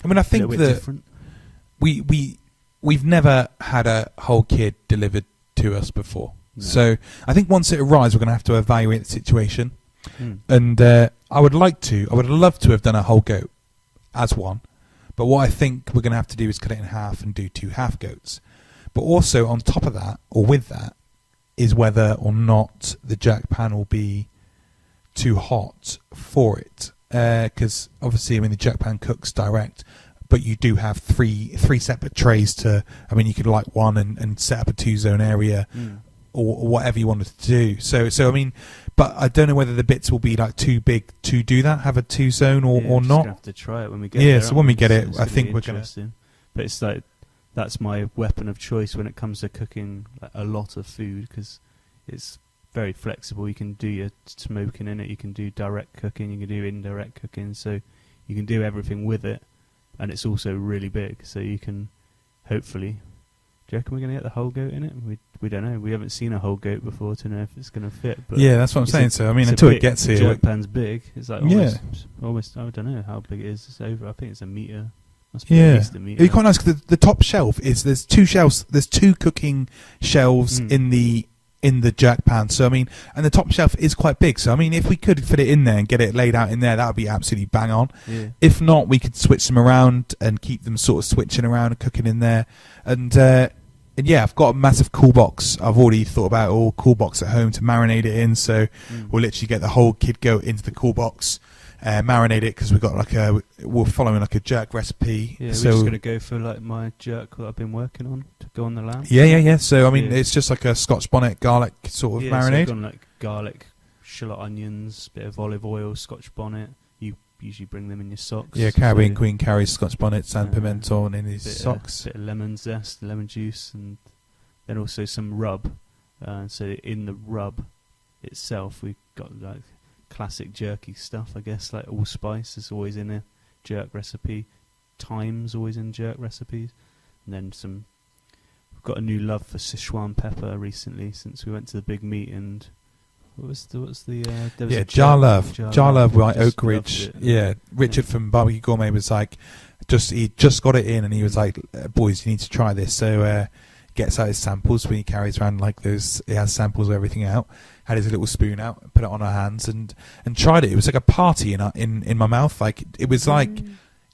I mean, I think a little bit that different. we've never had a whole kid delivered to us before. No. So I think once it arrives, we're going to have to evaluate the situation. Mm. And I would love to have done a whole goat as one. But what I think we're going to have to do is cut it in half and do 2 half goats. But also on top of that, or with that, is whether or not the jerk pan will be too hot for it. Because obviously, I mean, the jerk pan cooks direct, but you do have three separate trays to. I mean, you could light one and set up a 2-zone area, or whatever you wanted to do. So I mean, but I don't know whether the bits will be like too big to do that, have a 2-zone or just not. Gonna have to try it when we get there. Yeah, so when we get it, I think we're going to. But it's like that's my weapon of choice when it comes to cooking like, a lot of food, because it's very flexible. You can do your smoking in it, you can do direct cooking, you can do indirect cooking, so you can do everything with it, and it's also really big, so you can hopefully. Do you reckon we're going to get the whole goat in it? We don't know. We haven't seen a whole goat before to know if it's going to fit. But yeah, that's what I'm saying. So I mean, until it gets here, the jerk pan's big. It's like almost. I don't know how big it is. It's over. I think it's a meter. Must be at least a meter. It's quite nice because the top shelf is there's 2 shelves. There's 2 cooking shelves in the jerk pan. So I mean, and the top shelf is quite big. So I mean, if we could fit it in there and get it laid out in there, that would be absolutely bang on. Yeah. If not, we could switch them around and keep them sort of switching around and cooking in there. And yeah, I've got a massive cool box. I've already thought about all cool box at home to marinate it in. So we'll literally get the whole kid goat into the cool box, marinate it, because we've got we're following like a jerk recipe. Yeah, so we're just going to go for like my jerk that I've been working on to go on the lamb. Yeah. So I mean, it's just like a Scotch bonnet garlic sort of marinade. So I've gone like garlic, shallot onions, bit of olive oil, Scotch bonnet. You usually bring them in your socks. Yeah, Caribbean Queen carries Scotch bonnet, San Pimento in his socks. Bit of lemon zest, lemon juice, and then also some rub. So in the rub itself, we've got like classic jerky stuff, I guess, like allspice is always in a jerk recipe. Thyme's always in jerk recipes. And then we've got a new love for Sichuan pepper recently since we went to the big meet, and there was Jar Love by Oak Ridge. Yeah, Richard from Barbecue Gourmet was like, he just got it in, and he was like, boys, you need to try this. So gets out his samples when he carries around like those. He has samples of everything out. Had his little spoon out, put it on our hands, and tried it. It was like a party in my mouth. Like it was like.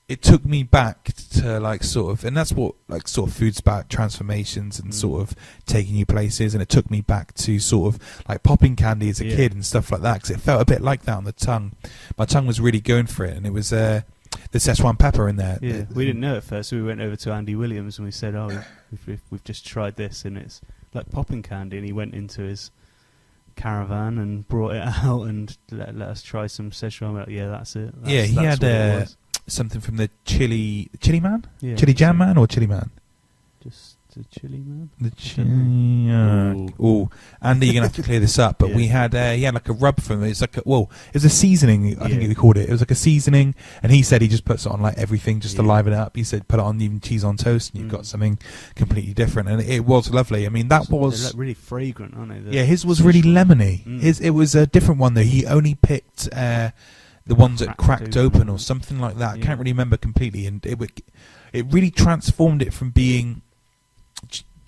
It took me back to like sort of, and that's what like sort of food's about, transformations and sort of taking you places. And it took me back to sort of like popping candy as a kid and stuff like that, because it felt a bit like that on the tongue. My tongue was really going for it, and it was the Szechuan pepper in there. Yeah, we didn't know at first. So we went over to Andy Williams and we said, "Oh, we've just tried this, and it's like popping candy." And he went into his caravan and brought it out and let us try some Szechuan. We're like, yeah, that's it. He had something from the chili man, chili jam man, or chili man. Just the chili man. The chili. Andy, you're gonna have to clear this up. But we had he had like a rub from it. It's like it was a seasoning. I think we called it. It was like a seasoning, and he said he just puts it on like everything just to liven it up. He said put it on even cheese on toast, and you've got something completely different. And it was lovely. I mean, that was like really fragrant, aren't they? His was really lemony. It was a different one though. He only picked. The ones that cracked open or something like that. I can't really remember completely, and it really transformed it from being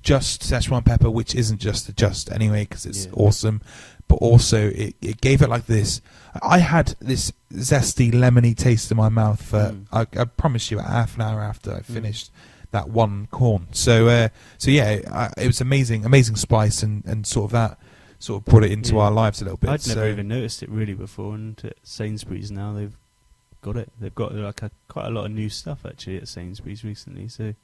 just Szechuan pepper, which isn't just anyway, because it's awesome, but also it gave it like this. I had this zesty, lemony taste in my mouth for I promise you, half an hour after I finished that one corn. So it was amazing spice and sort of that. Sort of brought it into our lives a little bit. I'd never even noticed it really before, and at Sainsbury's now they've got it. They've got like quite a lot of new stuff actually at Sainsbury's recently. So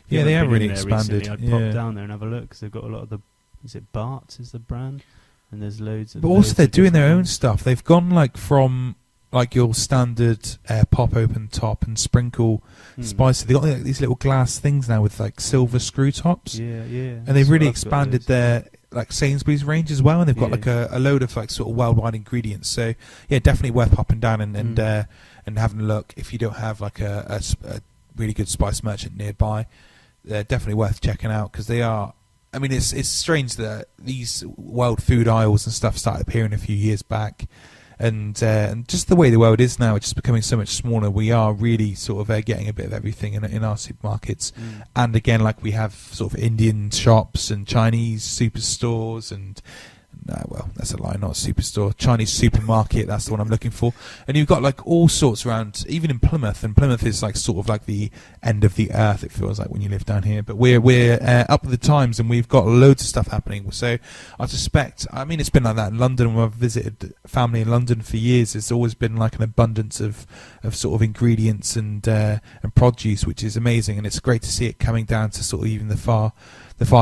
they have really expanded. Recently, I'd pop down there and have a look because they've got a lot of is it Bart's is the brand, and there's loads. But also they're doing their own stuff. They've gone like from like your standard pop open top and sprinkle spices. They got like, these little glass things now with like silver screw tops. Yeah, yeah. And they've really expanded their like Sainsbury's range as well, and they've got like a load of like sort of worldwide ingredients. So yeah, definitely worth popping down and having a look if you don't have like a really good spice merchant nearby. They're definitely worth checking out because they are. I mean, it's strange that these world food aisles and stuff started appearing a few years back, and just the way the world is now, it's just becoming so much smaller. We are really sort of getting a bit of everything in our supermarkets, and again, like we have sort of Indian shops and Chinese superstores and. Well, that's a lie, not a superstore. Chinese supermarket, that's the one I'm looking for. And you've got like all sorts around, even in Plymouth. And Plymouth is like sort of like the end of the earth, it feels like, when you live down here. But we're up with the times, and we've got loads of stuff happening. So I suspect, I mean, it's been like that in London. When I've visited family in London for years, there's always been like an abundance of sort of ingredients and produce, which is amazing. And it's great to see it coming down to sort of even the far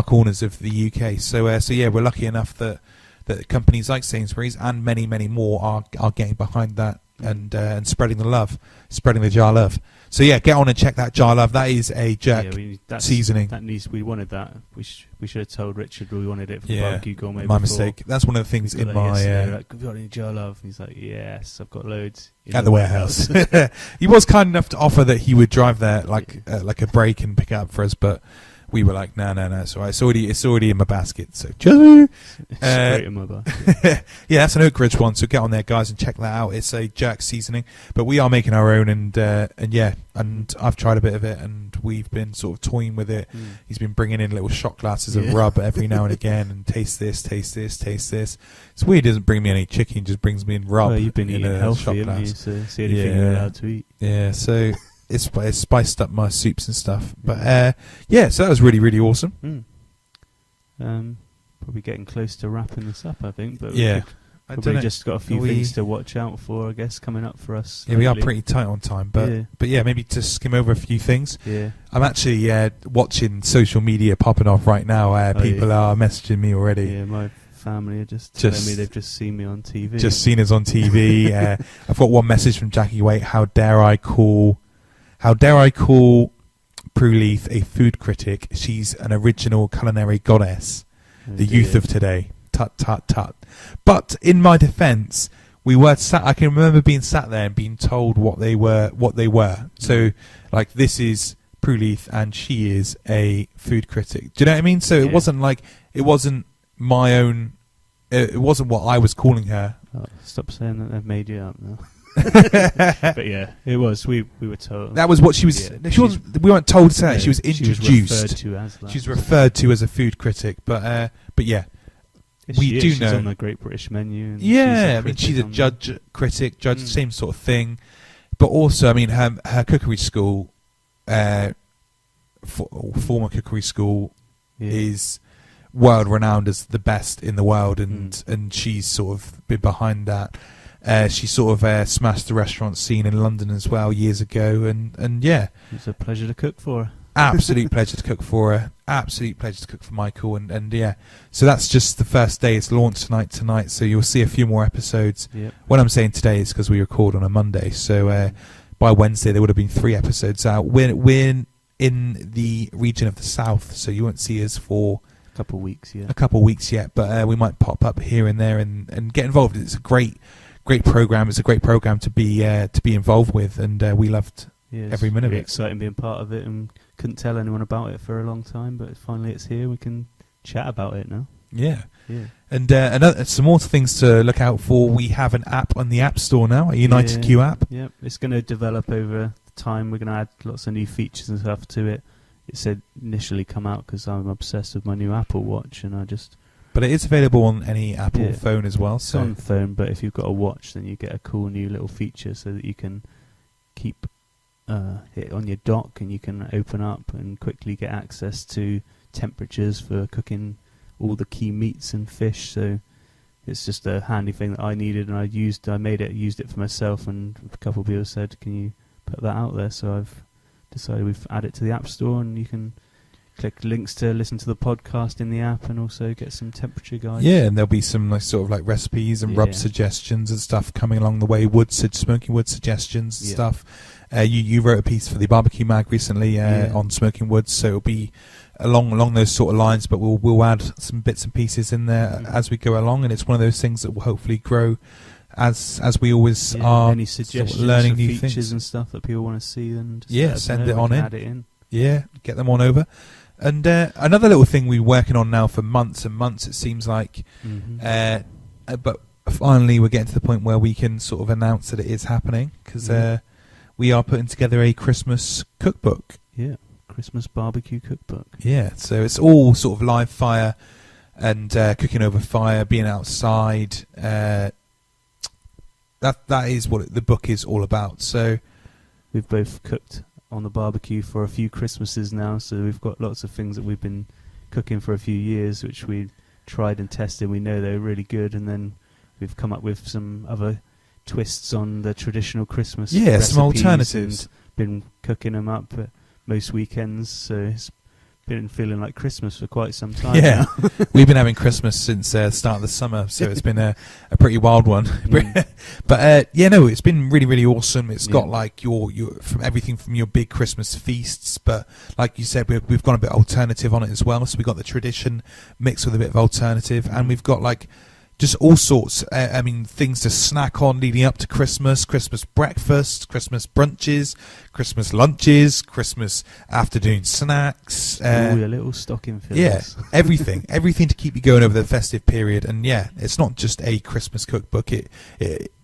corners of the UK. So yeah, we're lucky enough that companies like Sainsbury's and many, many more are getting behind that and spreading the love, spreading the jar love. So yeah, get on and check that jar love. That is a jerk seasoning. We wanted that. We should have told Richard we wanted it from Barbecue Gourmet. My mistake. That's one of the things in my. Have you got any jar love? And he's like, yes, I've got loads at the warehouse. He was kind enough to offer that he would drive there like a break and pick it up for us, but. We were like, no, it's all right. It's already in my basket. So, straight in my basket. Yeah, that's an Oak Ridge one. So get on there, guys, and check that out. It's a jerk seasoning, but we are making our own, and I've tried a bit of it, and we've been sort of toying with it. He's been bringing in little shot glasses of rub every now and again, and taste this. It's weird. He doesn't bring me any chicken; he just brings me in rub. Well, you've been eating healthy, haven't you? So it's the only thing you're allowed to eat. Yeah, so. It's spiced up my soups and stuff. But, so that was really, really awesome. Probably getting close to wrapping this up, I think. But probably just got a few things to watch out for, I guess, coming up for us. Yeah, we are pretty tight on time. But maybe to skim over a few things. Yeah. I'm actually watching social media popping off right now. People are messaging me already. Yeah, my family are just telling me they've just seen me on TV. Just seen us on TV. I've got one message from Jackie Waite. How dare I call Prue Leith a food critic? She's an original culinary goddess. The youth of today. Tut, tut, tut. But in my defence, we were sat. I can remember being sat there and being told what they were. So, like, this is Prue Leith, and she is a food critic. Do you know what I mean? So it wasn't like it wasn't my own. It wasn't what I was calling her. Oh, stop saying that they've made you up now. But yeah, it was. We were told that was what she was. Yeah, she wasn't. We weren't told to say that. She was introduced. She was referred to as that. She's referred to as a food critic, but yeah, we do know. She's on the Great British Menu. And she's a judge, critic, same sort of thing. But also, I mean, her cookery school, former cookery school, is world renowned as the best in the world, and she's sort of been behind that. She sort of smashed the restaurant scene in London as well years ago, and yeah, it's a pleasure to cook for her. Absolute pleasure to cook for her. Absolute pleasure to cook for Michael, and yeah. So that's just the first day. It's launched tonight. So you'll see a few more episodes. Yep. When I'm saying today, it's because we record on a Monday. So by Wednesday there would have been 3 episodes out. We're in the region of the south, so you won't see us for a couple of weeks yet. But we might pop up here and there and get involved. It's a great program. It's a great program to be involved with, and we loved every minute of it. Exciting being part of it, and couldn't tell anyone about it for a long time, but finally it's here. We can chat about it now. Yeah. And some more things to look out for. We have an app on the App Store now, a UnitedQ app. Yeah, it's going to develop over time. We're going to add lots of new features and stuff to it. It said initially come out because I'm obsessed with my new Apple Watch, and But it is available on any Apple phone as well. It's on the phone, but if you've got a watch, then you get a cool new little feature so that you can keep it on your dock, and you can open up and quickly get access to temperatures for cooking all the key meats and fish. So it's just a handy thing that I needed, and used it for myself, and a couple of people said, can you put that out there? So I've decided we've added it to the App Store, and you can click links to listen to the podcast in the app, and also get some temperature guides. Yeah, and there'll be some like, sort of like recipes and rub suggestions and stuff coming along the way. Smoking wood suggestions and stuff. You wrote a piece for the barbecue mag recently on smoking wood, so it'll be along those sort of lines. But we'll add some bits and pieces in there as we go along, and it's one of those things that will hopefully grow as we always are. Any suggestions, sort of learning new features things and stuff that people want to see, then just send it on in. Add it in. Yeah, get them on over. And another little thing we're working on now for months and months, it seems like. But finally we're getting to the point where we can sort of announce that it is happening, because we are putting together a Christmas cookbook. Yeah, Christmas barbecue cookbook. Yeah, so it's all sort of live fire and cooking over fire, being outside. That is what the book is all about. So we've both cooked on the barbecue for a few Christmases now, so we've got lots of things that we've been cooking for a few years, which we tried and tested. We know they're really good, and then we've come up with some other twists on the traditional Christmas recipes, some alternatives. and been cooking them up most weekends, so it's been feeling like Christmas for quite some time now. We've been having Christmas since the start of the summer, so it's been a pretty wild one. But it's been really, really awesome. It's got like your from everything from your big Christmas feasts, but like you said, we've gone a bit alternative on it as well. So we've got the tradition mixed with a bit of alternative, and we've got like just all sorts. Things to snack on leading up to Christmas breakfast, Christmas brunches, Christmas lunches, Christmas afternoon snacks. All your little stocking fillers. Yeah, everything to keep you going over the festive period. And it's not just a Christmas cookbook. It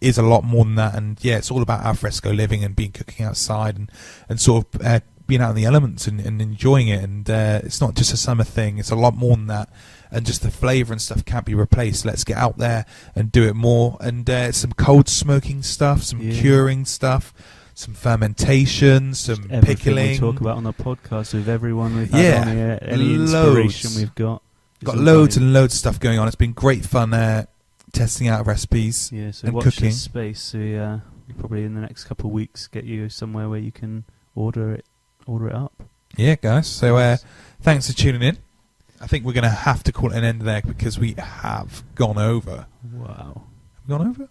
is a lot more than that. And it's all about alfresco living and cooking outside and sort of being out in the elements and enjoying it. And it's not just a summer thing. It's a lot more than that. And just the flavour and stuff can't be replaced. Let's get out there and do it more. And some cold smoking stuff, some curing stuff, some fermentation, some pickling. We talk about on the podcast with everyone we've had on here, any inspiration we've got. Got loads and loads of stuff going on. It's been great fun testing out recipes so and watch cooking. This space. So probably in the next couple of weeks get you somewhere where you can order it up. Yeah, guys. So thanks for tuning in. I think we're going to have to call it an end there because we have gone over. Wow. Have we gone over?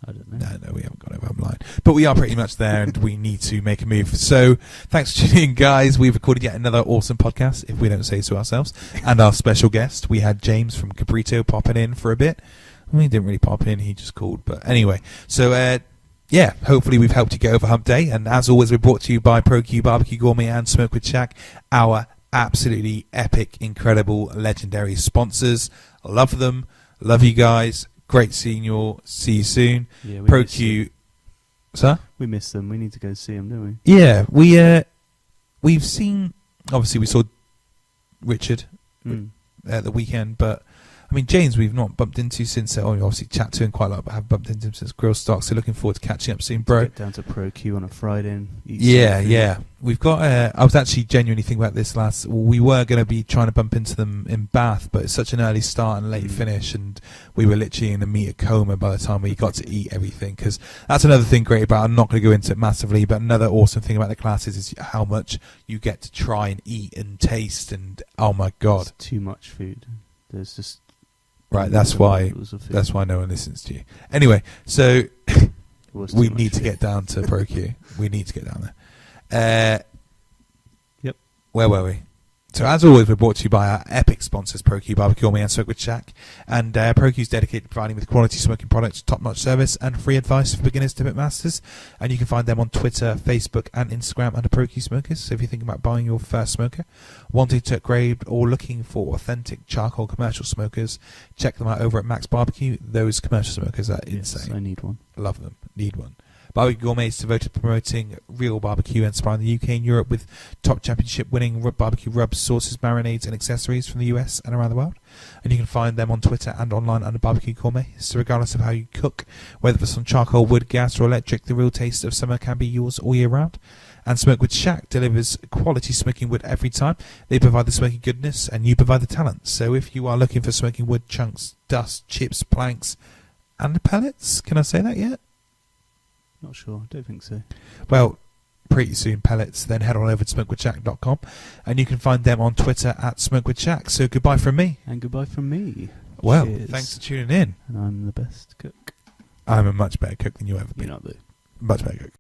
I don't know. No, we haven't gone over. I'm lying. But we are pretty much there, and we need to make a move. So thanks for tuning in, guys. We've recorded yet another awesome podcast, if we don't say so ourselves. And our special guest, we had James from Cabrito popping in for a bit. Well, he didn't really pop in. He just called. But anyway, so hopefully we've helped you get over Hump Day. And as always, we're brought to you by ProQ Barbecue Gourmet and Smokewood Shack, our absolutely epic, incredible, legendary sponsors. Love them. Love you guys. Great seeing you all. See you soon. Yeah, ProQ. Sir? We miss them. We need to go see them, don't we? Yeah, we've seen. Obviously, we saw Richard at the weekend, but I mean, James, we've not bumped into since. Obviously, chat to him quite a lot, but have bumped into him since Grill Stock. So looking forward to catching up soon, bro. Get down to ProQ on a Friday and eat Yeah. We've got. I was actually genuinely thinking about this we were going to be trying to bump into them in Bath, but it's such an early start and late finish, and we were literally in a meter coma by the time we got to eat everything. Because that's another thing great about. I'm not going to go into it massively, but another awesome thing about the classes is how much you get to try and eat and taste, and oh my god, it's too much food. There's just right. That's why no one listens to you. Anyway, so we need to get down to ProQ. We need to get down there. Yep. Where were we? So as always, we're brought to you by our epic sponsors, ProQ Barbecue Gourmet and Smokewood Shack. And ProQ is dedicated to providing with quality smoking products, top-notch service, and free advice for beginners to pitmasters. And you can find them on Twitter, Facebook, and Instagram under ProQ Smokers. So if you're thinking about buying your first smoker, wanting to upgrade, or looking for authentic charcoal commercial smokers, check them out over at Max Barbecue. Those commercial smokers are insane. Yes, I need one. Love them. Need one. Barbecue Gourmet is devoted to promoting real barbecue and supplying the UK and Europe with top championship winning barbecue rubs, sauces, marinades and accessories from the US and around the world. And you can find them on Twitter and online under Barbecue Gourmet. So regardless of how you cook, whether it's on charcoal, wood, gas or electric, the real taste of summer can be yours all year round. And Smokewood Shack delivers quality smoking wood every time. They provide the smoky goodness and you provide the talent. So if you are looking for smoking wood, chunks, dust, chips, planks and pellets, can I say that yet? Not sure. I don't think so. Well, pretty soon pellets, then head on over to smokewoodshack.com, and you can find them on Twitter at Smokewood Shack. So goodbye from me. And goodbye from me. Well, Cheers. thanks for tuning in. And I'm the best cook. I'm a much better cook than you ever been. You're not the Much better cook.